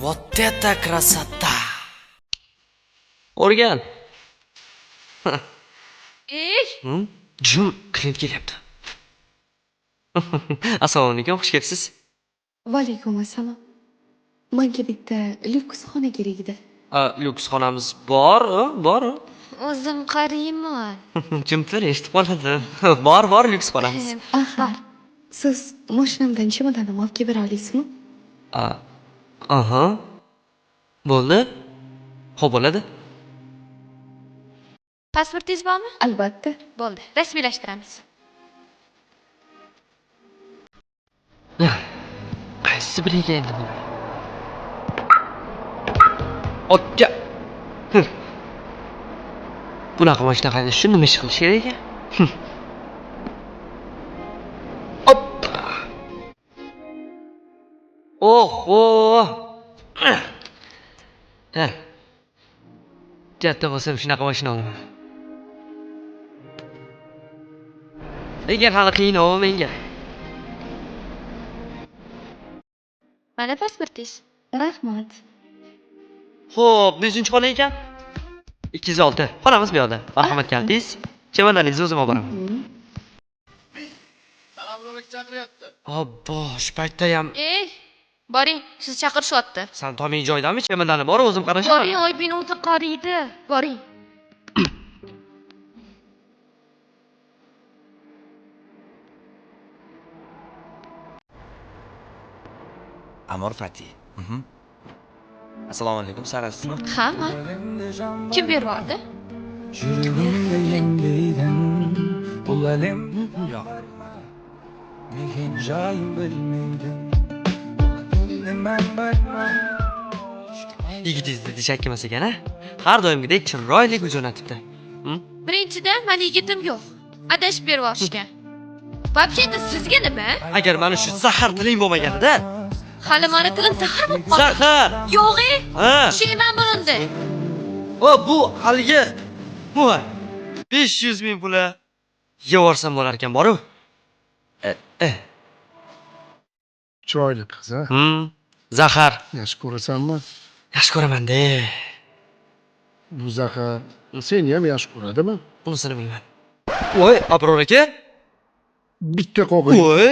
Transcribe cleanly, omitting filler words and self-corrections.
Вот это красота! O'rgan. Jum, klient kelyapti. Assalomu alaykum, xush kelibsiz. Valaykum assalom. Menga bitta lyuks xona kerak edi. Lyuks xonamiz bor, bor. O'zim qariyman. Jim tur, eshitib qoladi. Bor, lyuks xonamiz. Aha. Siz mashinamdan chemodanimni olib kelib bera olasizmi? Aha. Bo'ldi. Xo'p bo'ladi. Pasportingiz bormi? Albatta. Bo'ldi, rasmiylashtiramiz. Qaysi biriga endi bu? Otga. Bunaqa mashina qayda nima ish qilish kerak ekan? Hop. Oho. Katta bo'lsam shunaqa mashina olaman. Lekin hali qiyin menga. Mana pasportingiz. Rahmat. Xo'p, nechinchi xona ekan? 206. Xonamiz bu yoqda. Marhamat keldingiz. Chemodaningizni o'zim olib boraman. Obbo, shu paytda ham Boring, siz chaqirishyapti. san toming joydami? Chemodani bor, o'zim qarashaman. Boring, Oybin o'zi qariydi. Boring. Amor Fatih. Assalomu alaykum, Saras. Hamma. Kim beribdi? Yigitingizni deshak emas ekan, a? Har doimgidek chiroyli jo'natibdi. Birinchidan, meni yigitim yo'q. Adashib berib olishgan. Вообще-то sizga nima? Agar mana shu zahar tiling bo'lmaganida, Hali meni tilim zahar bo'lib qoldi. zahar. Yo'q-e? Ha. Sheyman bunda. Bu haligi voy 500 ming puli yevorsam bo'lar ekan, boru. Chiroyli qiz a? Zahar. Yaxshi ko'rasanmi? Yaxshi ko'raman-da. Bu Zahar seni ham yaxshi ko'radimi? Bunisini bilmayman. Voy, Abror aka. Bitta qog'oz. Voy,